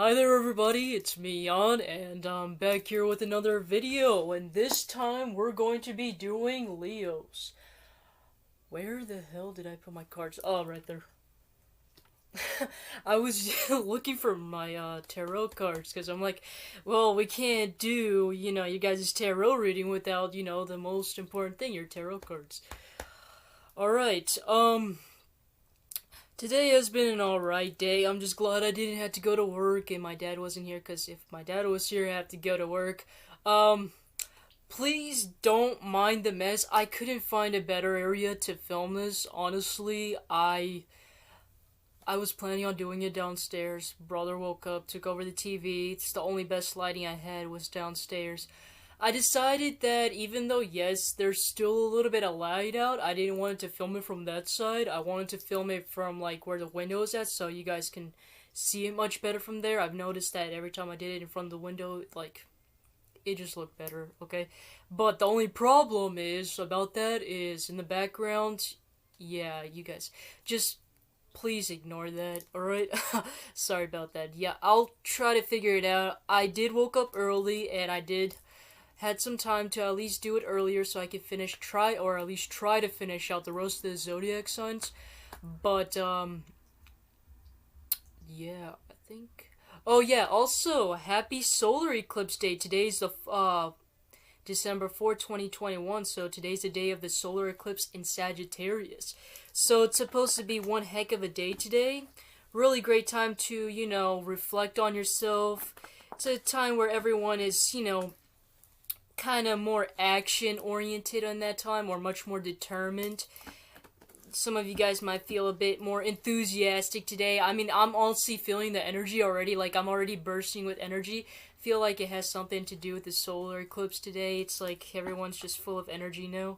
Hi there everybody, it's me Jan, and I'm back here with another video, and this time we're going to be doing Leos. Where the hell did I put my cards? Oh, right there. I was looking for my tarot cards, because I'm like, well, we can't do, you guys' tarot reading without, the most important thing, your tarot cards. Alright, today has been an alright day. I'm just glad I didn't have to go to work and my dad wasn't here, because if my dad was here, I'd have to go to work. Please don't mind the mess. I couldn't find a better area to film this, honestly. I was planning on doing it downstairs. Brother woke up, took over the TV. It's the only best lighting I had was downstairs. I decided that even though, yes, there's still a little bit of light out, I didn't want to film it from that side. I wanted to film it from, like, where the window is at, so you guys can see it much better from there. I've noticed that every time I did it in front of the window, like, it just looked better, okay? But the only problem is, about that, is in the background, yeah, you guys, just please ignore that, alright? Sorry about that. Yeah, I'll try to figure it out. I did woke up early, and I did had some time to at least do it earlier so I could try to finish out the rest of the zodiac signs. But, yeah, I think. Oh, yeah, also, happy solar eclipse day. Today's the, December 4th, 2021, so today's the day of the solar eclipse in Sagittarius. So it's supposed to be one heck of a day today. Really great time to, reflect on yourself. It's a time where everyone is, kind of more action oriented on that time, or much more determined. Some of you guys might feel a bit more enthusiastic today. I mean, I'm honestly feeling the energy already. Like, I'm already bursting with energy. Feel like it has something to do with the solar eclipse today. It's like everyone's just full of energy now.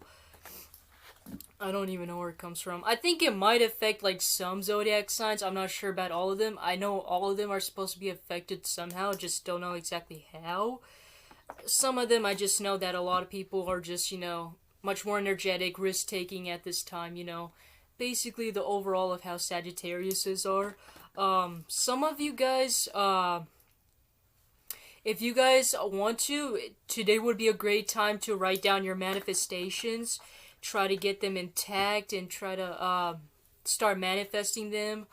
I don't even know where it comes from. I think it might affect, like, some zodiac signs. I'm not sure about all of them. I know all of them are supposed to be affected somehow, just don't know exactly how. Some of them, I just know that a lot of people are just, much more energetic, risk-taking at this time, Basically, the overall of how Sagittariuses are. Some of you guys, if you guys want to, today would be a great time to write down your manifestations. Try to get them intact and try to, start manifesting them.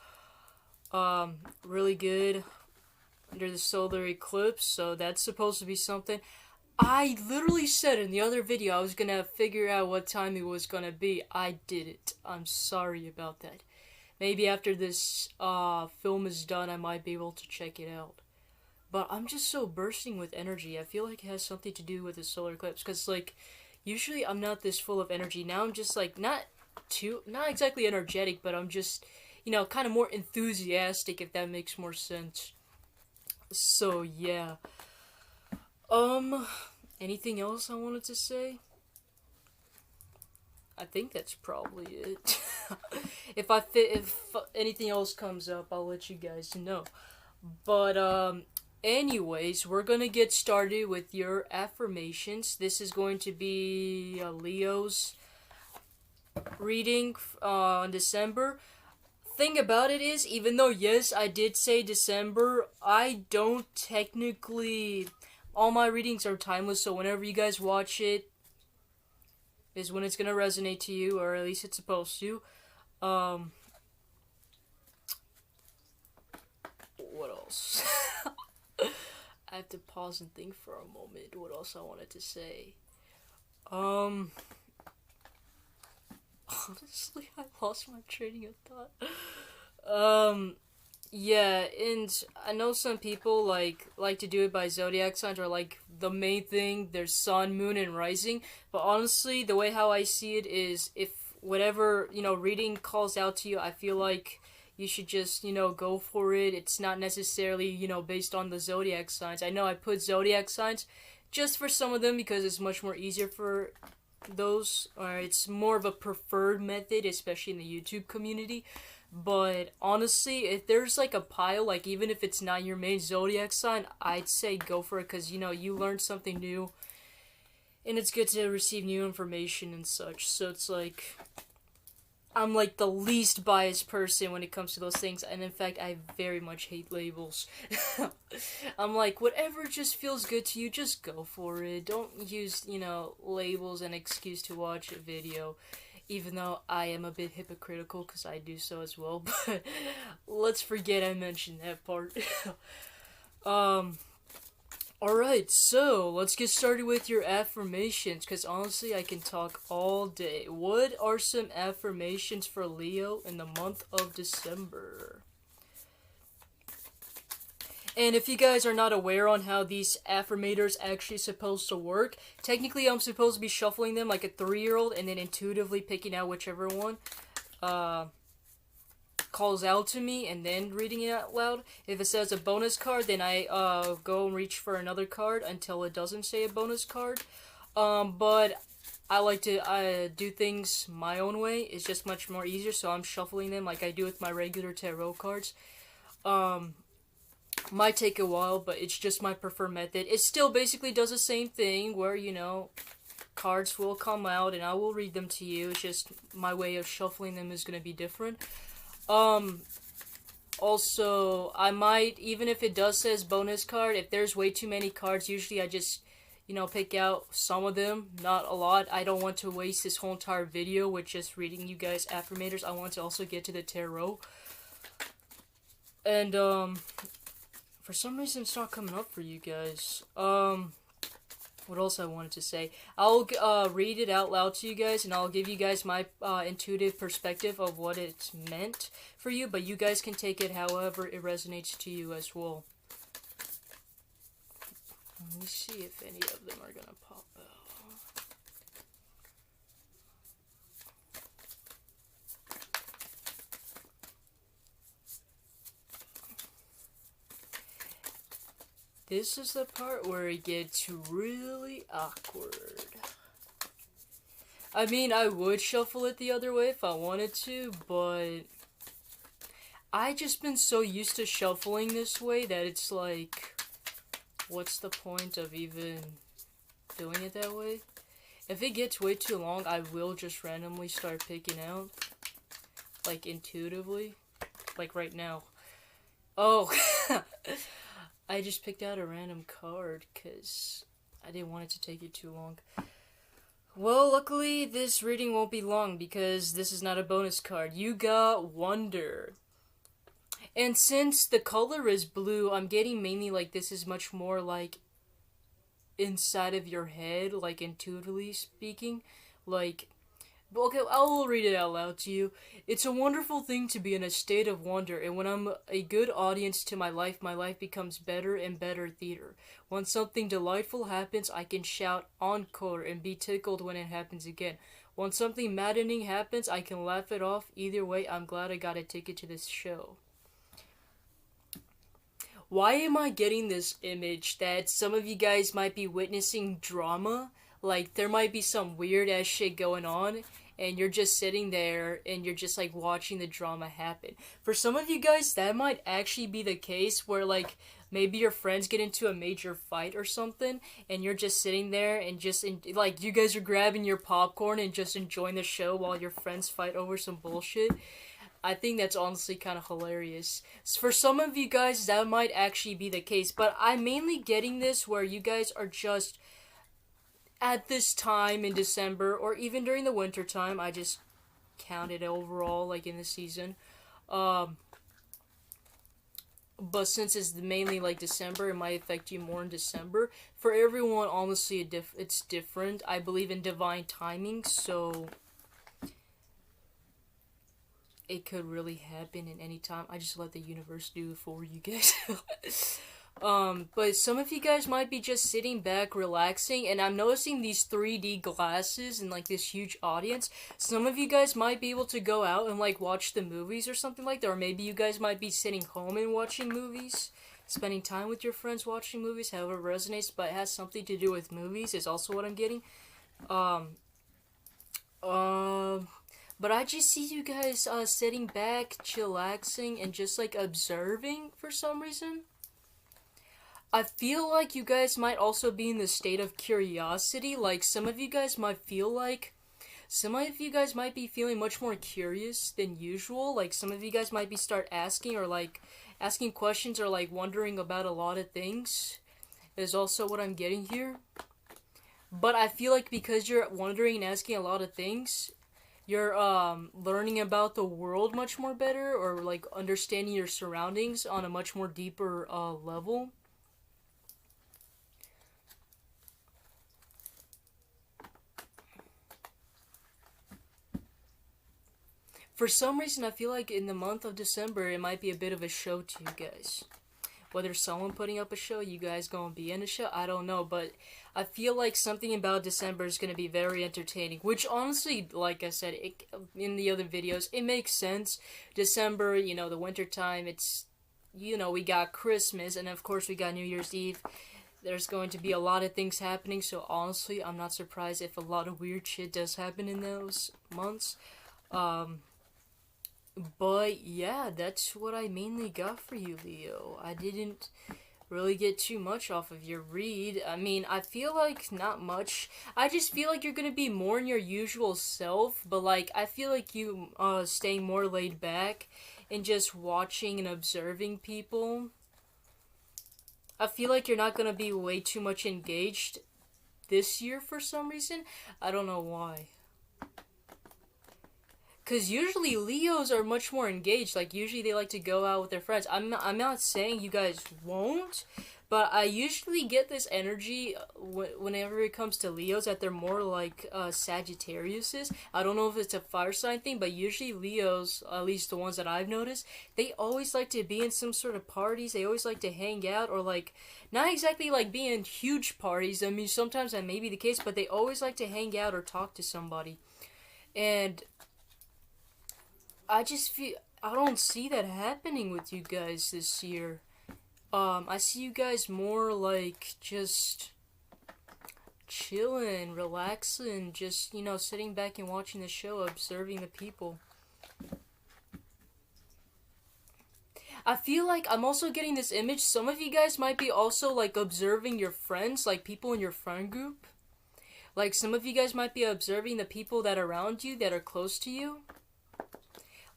Really good under the solar eclipse, so that's supposed to be something. I literally said in the other video I was gonna figure out what time it was gonna be. I didn't. I'm sorry about that. Maybe after this film is done, I might be able to check it out. But I'm just so bursting with energy. I feel like it has something to do with the solar eclipse, because, like, usually I'm not this full of energy. Now I'm just, like, not exactly energetic, but I'm just, kind of more enthusiastic, if that makes more sense. So, yeah. Anything else I wanted to say? I think that's probably it. If anything else comes up, I'll let you guys know. But, anyways, we're gonna get started with your affirmations. This is going to be Leo's reading on December. Thing about it is, even though, yes, I did say December, I don't technically, all my readings are timeless, so whenever you guys watch it is when it's gonna resonate to you, or at least it's supposed to. What else? I have to pause and think for a moment what else I wanted to say. Honestly, I lost my train of thought. Yeah, and I know some people like to do it by zodiac signs, or like the main thing, there's sun, moon, and rising. But honestly, the way how I see it is, if whatever, reading calls out to you, I feel like you should just, go for it. It's not necessarily, based on the zodiac signs. I know I put zodiac signs just for some of them because it's much more easier for those, or it's more of a preferred method, especially in the YouTube community. But honestly, if there's like a pile, like even if it's not your main zodiac sign, I'd say go for it, because you learned something new and it's good to receive new information and such. So it's like, I'm like the least biased person when it comes to those things, and in fact, I very much hate labels. I'm like, whatever just feels good to you, just go for it. Don't use, labels and excuse to watch a video, even though I am a bit hypocritical because I do so as well, but let's forget I mentioned that part. um, Alright, so let's get started with your affirmations, because honestly, I can talk all day. What are some affirmations for Leo in the month of December? And if you guys are not aware on how these affirmators actually supposed to work, technically I'm supposed to be shuffling them like a 3-year-old and then intuitively picking out whichever one calls out to me and then reading it out loud. If it says a bonus card, then I go and reach for another card until it doesn't say a bonus card. But I like to do things my own way. It's just much more easier, so I'm shuffling them like I do with my regular tarot cards. Might take a while, but it's just my preferred method. It still basically does the same thing where, cards will come out and I will read them to you. It's just my way of shuffling them is going to be different. Also, I might, even if it does says bonus card, if there's way too many cards, usually I just, pick out some of them, not a lot. I don't want to waste this whole entire video with just reading you guys affirmators. I want to also get to the tarot. And, for some reason it's not coming up for you guys. What else I wanted to say? I'll read it out loud to you guys, and I'll give you guys my intuitive perspective of what it's meant for you, but you guys can take it however it resonates to you as well. Let me see if any of them are gonna pop out. This is the part where it gets really awkward. I mean, I would shuffle it the other way if I wanted to, but I just been so used to shuffling this way that it's like, what's the point of even doing it that way? If it gets way too long, I will just randomly start picking out, like intuitively, like right now. Oh, I just picked out a random card because I didn't want it to take it too long. Well, luckily this reading won't be long because this is not a bonus card. You got Wonder. And since the color is blue, I'm getting mainly like this is much more like inside of your head, like intuitively speaking. Like, okay, I will read it out loud to you. It's a wonderful thing to be in a state of wonder, and when I'm a good audience to my life becomes better and better theater. When something delightful happens, I can shout encore and be tickled when it happens again. When something maddening happens, I can laugh it off. Either way, I'm glad I got a ticket to this show. Why am I getting this image that some of you guys might be witnessing drama? Like, there might be some weird ass shit going on, and you're just sitting there, and you're just, like, watching the drama happen. For some of you guys, that might actually be the case, where, like, maybe your friends get into a major fight or something, and you're just sitting there, and just, like, you guys are grabbing your popcorn and just enjoying the show while your friends fight over some bullshit. I think that's honestly kind of hilarious. For some of you guys, that might actually be the case, but I'm mainly getting this where you guys are just at this time in December, or even during the winter time. I just counted overall, like in the season. But since it's mainly like December, it might affect you more in December. For everyone, honestly, it's different. I believe in divine timing, so it could really happen in any time. I just let the universe do it for you guys. But some of you guys might be just sitting back, relaxing, and I'm noticing these 3D glasses and, like, this huge audience. Some of you guys might be able to go out and, like, watch the movies or something like that, or maybe you guys might be sitting home and watching movies, spending time with your friends watching movies, however it resonates, but it has something to do with movies is also what I'm getting. But I just see you guys, sitting back, chillaxing, and just, like, observing for some reason. I feel like you guys might also be in the state of curiosity. Like, some of you guys might feel like some of you guys might be feeling much more curious than usual. Like, some of you guys might be start asking or like asking questions or like wondering about a lot of things. Is also what I'm getting here. But I feel like because you're wondering and asking a lot of things, you're learning about the world much more better, or like understanding your surroundings on a much more deeper level. For some reason, I feel like in the month of December, it might be a bit of a show to you guys. Whether someone putting up a show, you guys gonna be in a show, I don't know, but I feel like something about December is gonna be very entertaining, which honestly, like I said, in the other videos, it makes sense. December, you know, the winter time, it's, you know, we got Christmas, and of course we got New Year's Eve. There's going to be a lot of things happening, so honestly, I'm not surprised if a lot of weird shit does happen in those months. But yeah, that's what I mainly got for you, Leo. I didn't really get too much off of your read. I mean, I feel like not much. I just feel like you're gonna be more in your usual self, but like I feel like you staying more laid back and just watching and observing people. I feel like you're not gonna be way too much engaged this year for some reason. I don't know why. Because usually Leos are much more engaged. Like, usually they like to go out with their friends. I'm not saying you guys won't, but I usually get this energy whenever it comes to Leos that they're more like Sagittariuses. I don't know if it's a fire sign thing, but usually Leos, at least the ones that I've noticed, they always like to be in some sort of parties. They always like to hang out, or like, not exactly like be in huge parties. I mean, sometimes that may be the case, but they always like to hang out or talk to somebody. And I just feel I don't see that happening with you guys this year. I see you guys more like just chilling, relaxing, just, you know, sitting back and watching the show, observing the people. I feel like I'm also getting this image. Some of you guys might be also like observing your friends, like people in your friend group. Like, some of you guys might be observing the people that are around you, that are close to you.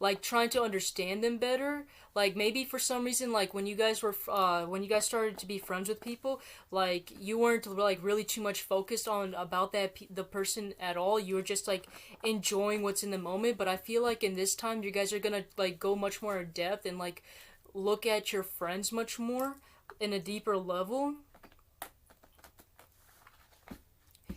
Like, trying to understand them better. Like, maybe for some reason, like when you guys started to be friends with people, like you weren't like really too much focused on about the person at all. You were just like enjoying what's in the moment. But I feel like in this time, you guys are gonna like go much more in depth and like look at your friends much more in a deeper level.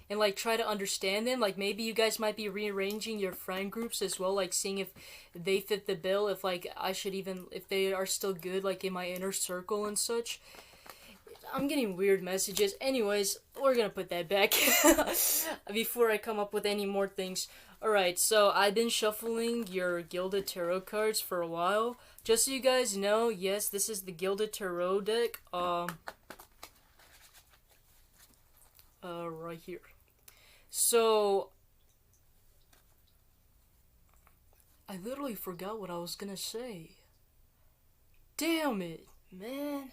And like try to understand them. Like, maybe you guys might be rearranging your friend groups as well, like seeing if they fit the bill, if like I should even, if they are still good like in my inner circle and such. I'm getting weird messages. Anyways, we're gonna put that back before I come up with any more things. Alright, so I've been shuffling your Gilded Tarot cards for a while. Just so you guys know, yes, this is the Gilded Tarot deck. Right here. So, I literally forgot what I was gonna say. Damn it, man.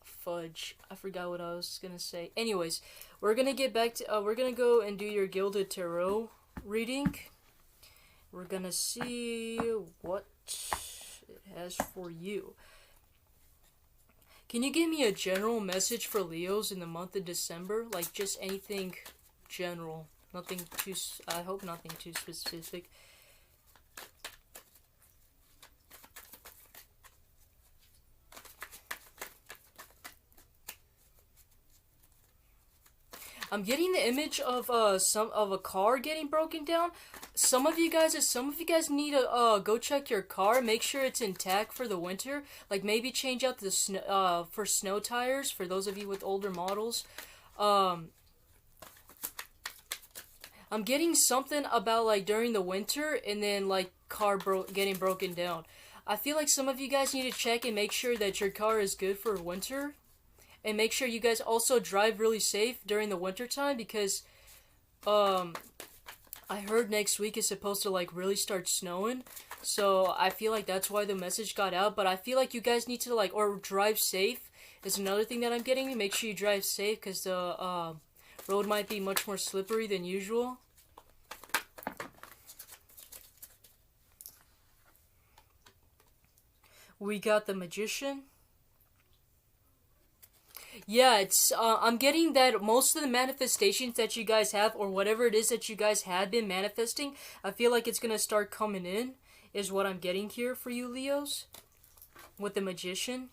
Fudge. I forgot what I was gonna say. Anyways, we're gonna get back to, we're gonna go and do your Gilded Tarot reading. We're gonna see what it has for you. Can you give me a general message for Leos in the month of December? Like, just anything general. Nothing too, I hope nothing too specific. I'm getting the image of a car getting broken down. Some of you guys need to go check your car, make sure it's intact for the winter. Like, maybe change out the for snow tires for those of you with older models. I'm getting something about like during the winter and then like car getting broken down. I feel like some of you guys need to check and make sure that your car is good for winter. And make sure you guys also drive really safe during the winter time, because I heard next week is supposed to like really start snowing. So I feel like that's why the message got out. But I feel like you guys need to like, or drive safe is another thing that I'm getting. Make sure you drive safe, because the Road might be much more slippery than usual. We got the Magician. Yeah, it's I'm getting that most of the manifestations that you guys have, or whatever it is that you guys had been manifesting, I feel like it's gonna start coming in, is what I'm getting here for you Leos, with the Magician.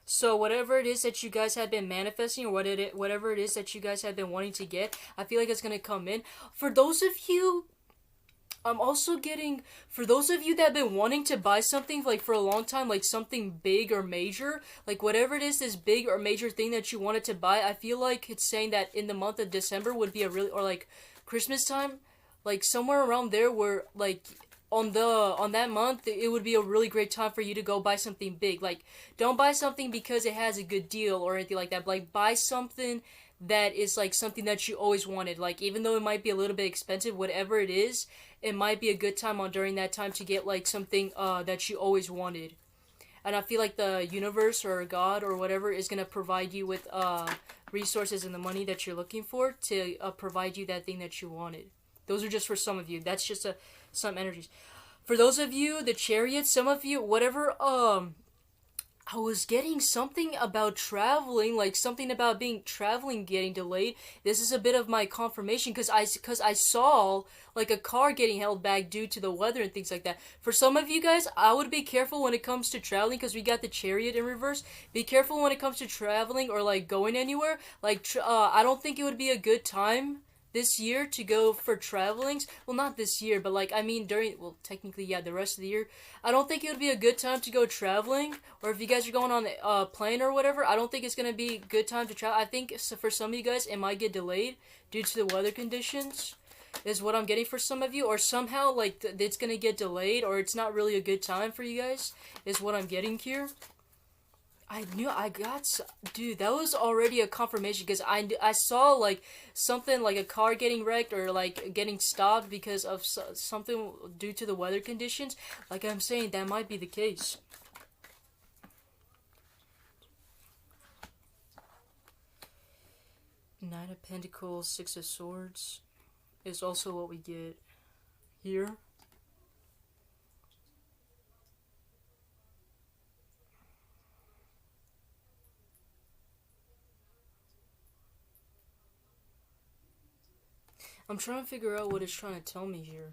So whatever it is that you guys have been manifesting, or whatever it is that you guys have been wanting to get, I feel like it's gonna come in. For those of you, I'm also getting, for those of you that have been wanting to buy something like for a long time, like something big or major, like whatever it is, this big or major thing that you wanted to buy, I feel like it's saying that in the month of December would be a really, or like Christmas time, like somewhere around there where like on that month it would be a really great time for you to go buy something big. Like don't buy something because it has a good deal or anything like that, but like buy something that is like something that you always wanted. Like even though it might be a little bit expensive, whatever it is, it might be a good time on during that time to get like something that you always wanted. And I feel like the universe or God or whatever is gonna provide you with resources and the money that you're looking for to provide you that thing that you wanted. Those are just for some of you. That's just some energies. For those of you, the Chariot, some of you, whatever, I was getting something about traveling, like something about traveling getting delayed. This is a bit of my confirmation because I saw like a car getting held back due to the weather and things like that. For some of you guys, I would be careful when it comes to traveling because we got the Chariot in reverse. Be careful when it comes to traveling or like going anywhere. Like I don't think it would be a good time this year to go for travelings. Well, not this year, but like I mean well, technically yeah, the rest of the year. I don't think it would be a good time to go traveling, or if you guys are going on a plane or whatever, I don't think it's going to be a good time to travel. I think for some of you guys it might get delayed due to the weather conditions, is what I'm getting for some of you, or somehow like it's going to get delayed, or it's not really a good time for you guys, is what I'm getting here. Dude, that was already a confirmation because I saw like something like a car getting wrecked or like getting stopped because of something due to the weather conditions. Like I'm saying, that might be the case. Knight of Pentacles, Six of Swords is also what we get here. I'm trying to figure out what it's trying to tell me here.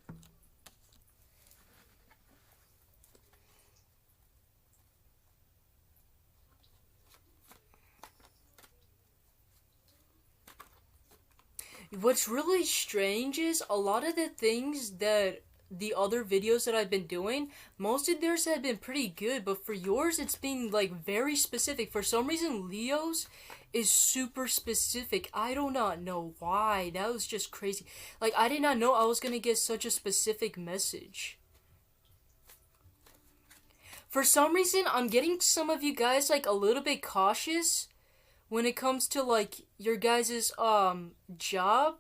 What's really strange is a lot of the things that the other videos that I've been doing, most of theirs have been pretty good, but for yours it's been like very specific. For some reason Leo's is super specific. I do not know why. That was just crazy. Like I did not know I was gonna get such a specific message. For some reason I'm getting some of you guys like a little bit cautious when it comes to like your guys's job.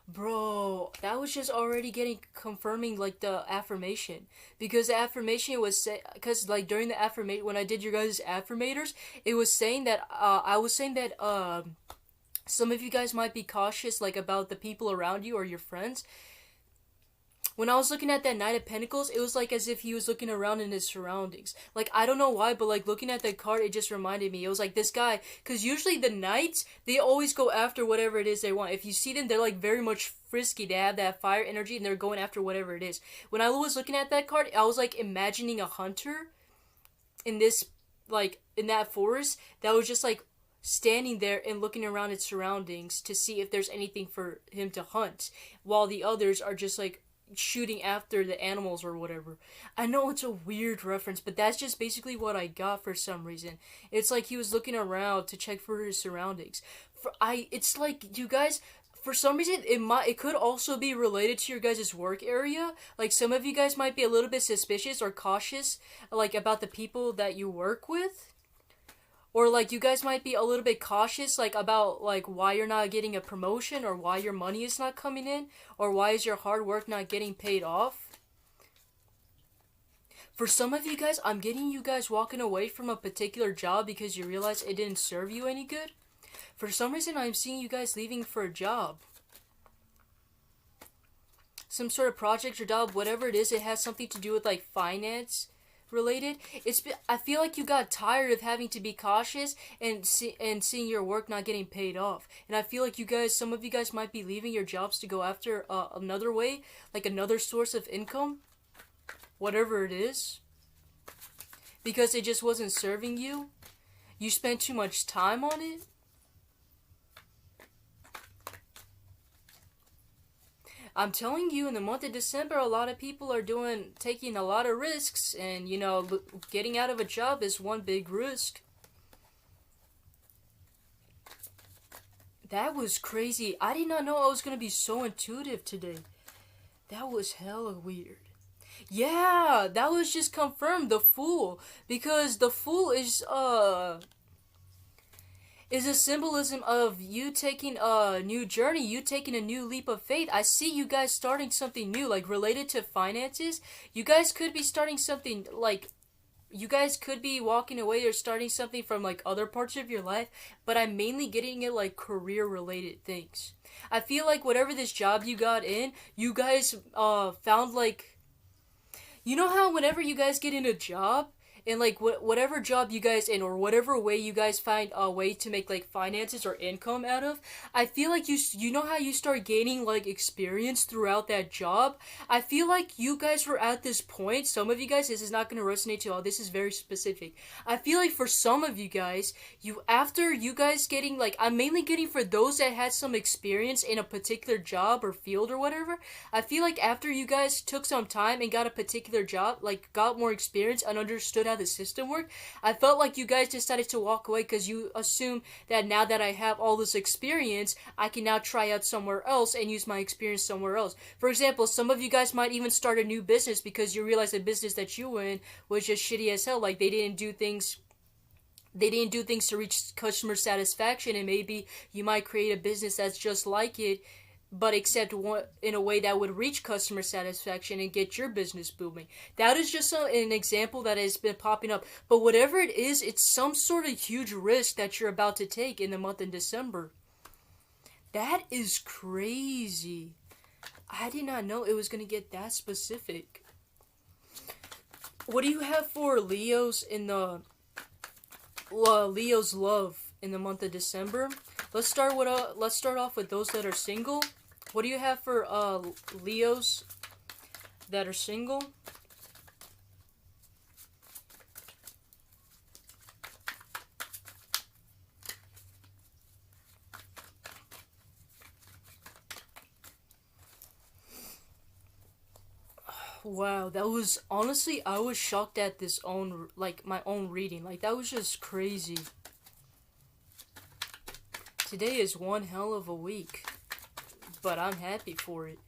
Bro, that was just already confirming like the affirmation, because the affirmation was because like during the affirmation when I did your guys' affirmators, it was saying that I was saying that some of you guys might be cautious like about the people around you or your friends. When I was looking at that Knight of Pentacles, it was like as if he was looking around in his surroundings. Like, I don't know why, but like looking at that card, it just reminded me. It was like this guy, because usually the Knights, they always go after whatever it is they want. If you see them, they're like very much frisky. They have that fire energy and they're going after whatever it is. When I was looking at that card, I was like imagining a hunter in this, like, in that forest that was just like standing there and looking around its surroundings to see if there's anything for him to hunt, while the others are just like shooting after the animals or whatever. I know it's a weird reference, but that's just basically what I got for some reason. It's like he was looking around to check for his surroundings. It's like you guys, for some reason, it could also be related to your guys' work area. Like some of you guys might be a little bit suspicious or cautious, like about the people that you work with. Or like you guys might be a little bit cautious like about like why you're not getting a promotion, or why your money is not coming in, or why is your hard work not getting paid off. For some of you guys, I'm getting you guys walking away from a particular job because you realize it didn't serve you any good. For some reason, I'm seeing you guys leaving for a job. Some sort of project or job, whatever it is, it has something to do with like finance related. I feel like you got tired of having to be cautious and seeing your work not getting paid off. And I feel like some of you guys might be leaving your jobs to go after another way, like another source of income, whatever it is, because it just wasn't serving you. You spent too much time on it. I'm telling you, in the month of December, a lot of people are taking a lot of risks, and, you know, getting out of a job is one big risk. That was crazy. I did not know I was going to be so intuitive today. That was hella weird. Yeah, that was just confirmed, the Fool. Because the Fool is a symbolism of you taking a new journey, you taking a new leap of faith. I see you guys starting something new, like related to finances. You guys could be starting something, like, you guys could be walking away or starting something from, like, other parts of your life, but I'm mainly getting it, like, career-related things. I feel like whatever this job you got in, you guys, found, like, you know how whenever you guys get in a job, and like whatever job you guys in, or whatever way you guys find a way to make like finances or income out of, I feel like you know how you start gaining like experience throughout that job. I feel like you guys were at this point. Some of you guys, this is not going to resonate to all. This is very specific. I feel like for some of you guys, after you guys getting, like, I'm mainly getting for those that had some experience in a particular job or field or whatever. I feel like after you guys took some time and got a particular job, like got more experience and understood how the system worked, I felt like you guys decided to walk away because you assume that now that I have all this experience, I can now try out somewhere else and use my experience somewhere else. For example, some of you guys might even start a new business because you realize the business that you were in was just shitty as hell. Like, they didn't do things to reach customer satisfaction, and maybe you might create a business that's just like it, but except in a way that would reach customer satisfaction and get your business booming. That is just an example that has been popping up. But whatever it is, it's some sort of huge risk that you're about to take in the month of December. That is crazy. I did not know it was going to get that specific. What do you have for Leo's in the Leo's love in the month of December? Let's start off with those that are single. What do you have for Leos that are single? Wow, that was, honestly, I was shocked at my own reading. Like, that was just crazy. Today is one hell of a week, but I'm happy for it.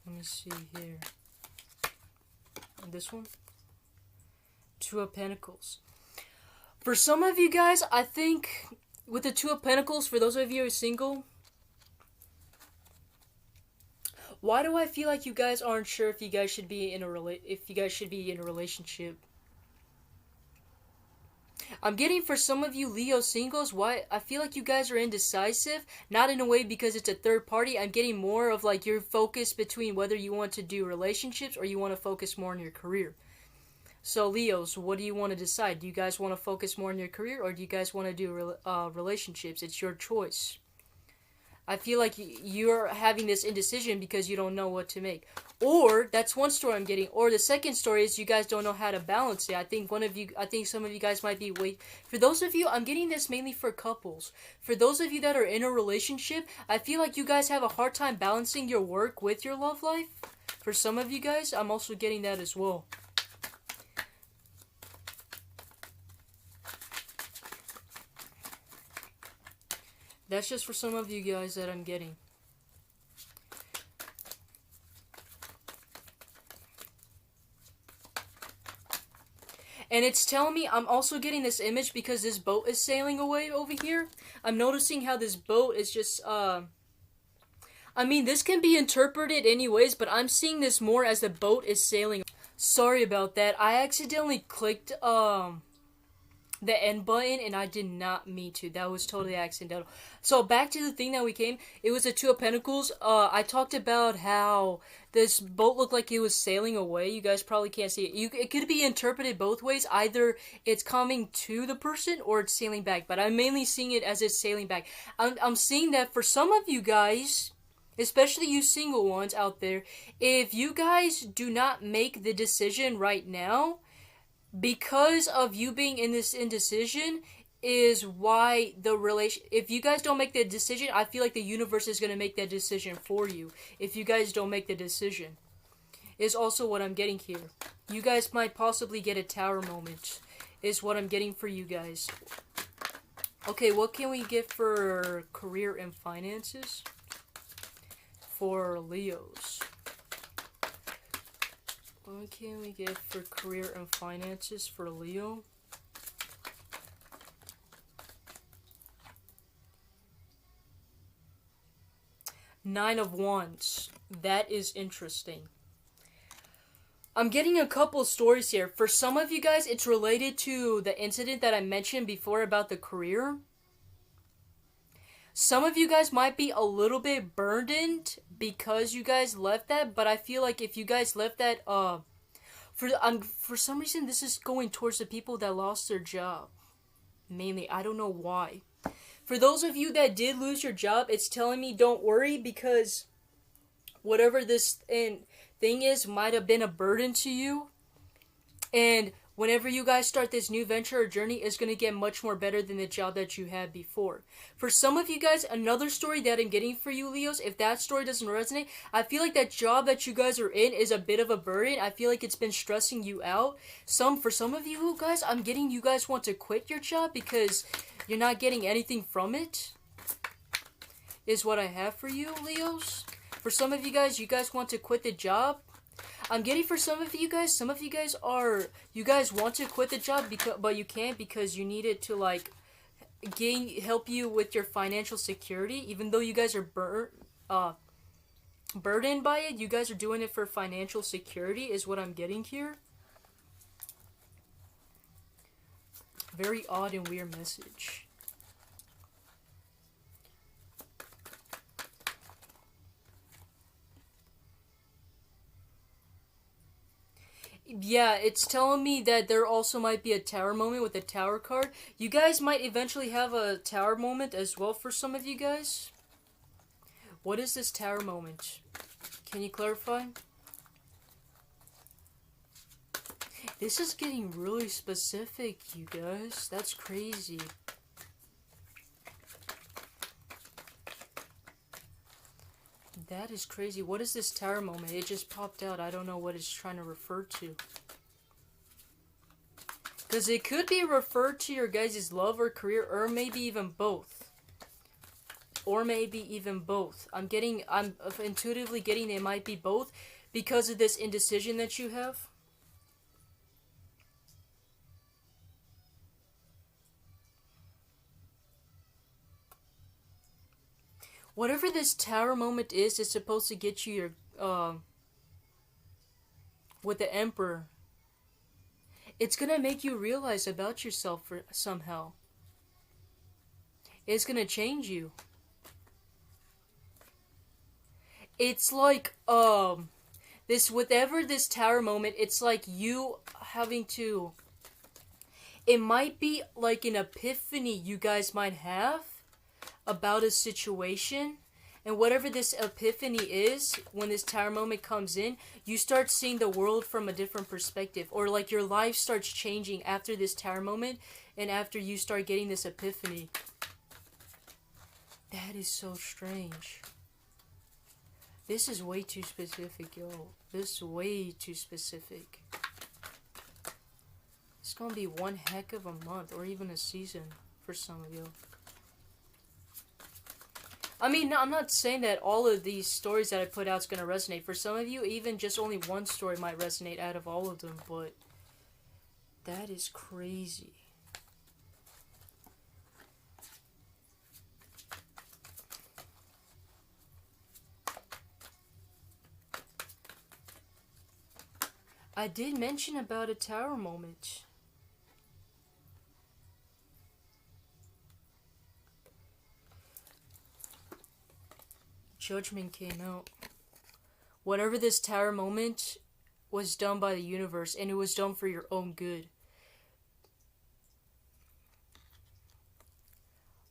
Let me see here. This one? Two of Pentacles. For some of you guys, I think with the Two of Pentacles, for those of you who are single, why do I feel like you guys aren't sure if you guys should be in a relationship? I'm getting for some of you Leo singles, why I feel like you guys are indecisive, not in a way because it's a third party. I'm getting more of like your focus between whether you want to do relationships or you want to focus more on your career. So Leos, what do you want to decide? Do you guys want to focus more on your career, or do you guys want to do relationships? It's your choice. I feel like you're having this indecision because you don't know what to make. Or, that's one story I'm getting. Or the second story is you guys don't know how to balance it. I think some of you guys might be for those of you, I'm getting this mainly for couples. For those of you that are in a relationship, I feel like you guys have a hard time balancing your work with your love life. For some of you guys, I'm also getting that as well. That's just for some of you guys that I'm getting. And it's telling me, I'm also getting this image because this boat is sailing away over here. I'm noticing how this boat is just, I'm I mean, this can be interpreted anyways, but I'm seeing this more as the boat is sailing. Sorry about that. I accidentally clicked the end button and I did not mean to. That was totally accidental. So back to the thing that we came. It was a Two of Pentacles. I talked about how this boat looked like it was sailing away. You guys probably can't see it. It could be interpreted both ways. Either it's coming to the person or it's sailing back. But I'm mainly seeing it as it's sailing back. I'm seeing that for some of you guys, especially you single ones out there, if you guys do not make the decision right now, because of you being in this indecision is why the relation, if you guys don't make the decision, I feel like the universe is going to make that decision for you if you guys don't make the decision, is also what I'm getting here. You guys might possibly get a tower moment is what I'm getting for you guys. Okay, what can we get for career and finances for Leos? What can we get for career and finances for Leo? Nine of Wands. That is interesting. I'm getting a couple stories here. For some of you guys, it's related to the incident that I mentioned before about the career. Some of you guys might be a little bit burdened because you guys left that, but I feel like if you guys left that, for some reason this is going towards the people that lost their job. Mainly, I don't know why. For those of you that did lose your job, it's telling me don't worry because whatever this thing is might have been a burden to you. And whenever you guys start this new venture or journey, it's going to get much more better than the job that you had before. For some of you guys, another story that I'm getting for you, Leos, if that story doesn't resonate, I feel like that job that you guys are in is a bit of a burden. I feel like it's been stressing you out. For some of you guys, I'm getting you guys want to quit your job because you're not getting anything from it, is what I have for you, Leos. For some of you guys want to quit the job. I'm getting for some of you guys you guys want to quit the job but you can't because you need it to like help you with your financial security. Even though you guys are burdened by it, you guys are doing it for financial security is what I'm getting here. Very odd and weird message. Yeah, it's telling me that there also might be a tower moment with a tower card. You guys might eventually have a tower moment as well for some of you guys. What is this tower moment? Can you clarify? This is getting really specific, you guys. That's crazy. That is crazy. What is this tower moment? It just popped out. I don't know what it's trying to refer to. Because it could be referred to your guys' love or career, or maybe even both. Or maybe even both. I'm intuitively getting it might be both because of this indecision that you have. Whatever this tower moment is supposed to get you your, with the Emperor. It's gonna make you realize about yourself somehow. It's gonna change you. It's like, whatever this tower moment, it's like you having to, it might be like an epiphany you guys might have about a situation, and whatever this epiphany is, when this tower moment comes in, you start seeing the world from a different perspective, or like your life starts changing after this tower moment, and after you start getting this epiphany. That is so strange. This is way too specific, yo. This is way too specific. It's gonna be one heck of a month, or even a season for some of you. I mean, I'm not saying that all of these stories that I put out is going to resonate. For some of you, even just only one story might resonate out of all of them, but that is crazy. I did mention about a tower moment. Judgment came out. Whatever this tower moment was done by the universe, and it was done for your own good.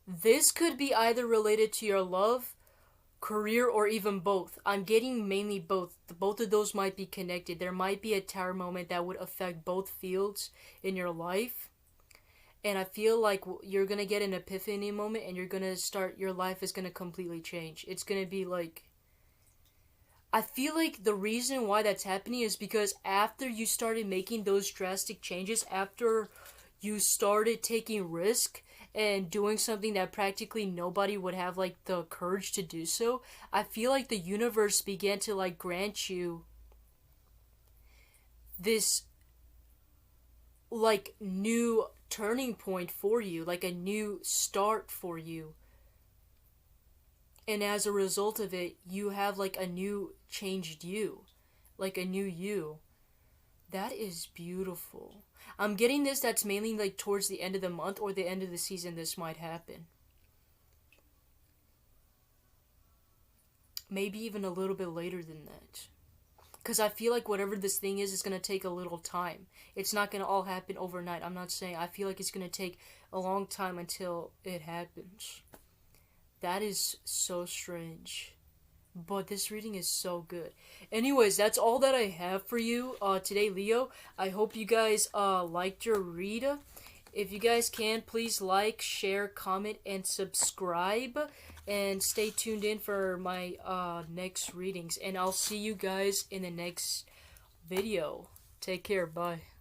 This could be either related to your love, career, or even both. I'm getting mainly both. Both of those might be connected. There might be a tower moment that would affect both fields in your life. And I feel like you're going to get an epiphany moment, and you're going to start, your life is going to completely change. It's going to be like, I feel like the reason why that's happening is because after you started making those drastic changes, after you started taking risk and doing something that practically nobody would have like the courage to do so, I feel like the universe began to like grant you this like new turning point for you, like a new start for you. And as a result of it, you have like a new changed you, like a new you. That is beautiful. I'm getting this that's mainly like towards the end of the month or the end of the season this might happen. Maybe even a little bit later than that. Because I feel like whatever this thing is going to take a little time. It's not going to all happen overnight. I'm not saying. I feel like it's going to take a long time until it happens. That is so strange. But this reading is so good. Anyways, that's all that I have for you today, Leo. I hope you guys liked your read. If you guys can, please like, share, comment, and subscribe. And stay tuned in for my next readings. And I'll see you guys in the next video. Take care. Bye.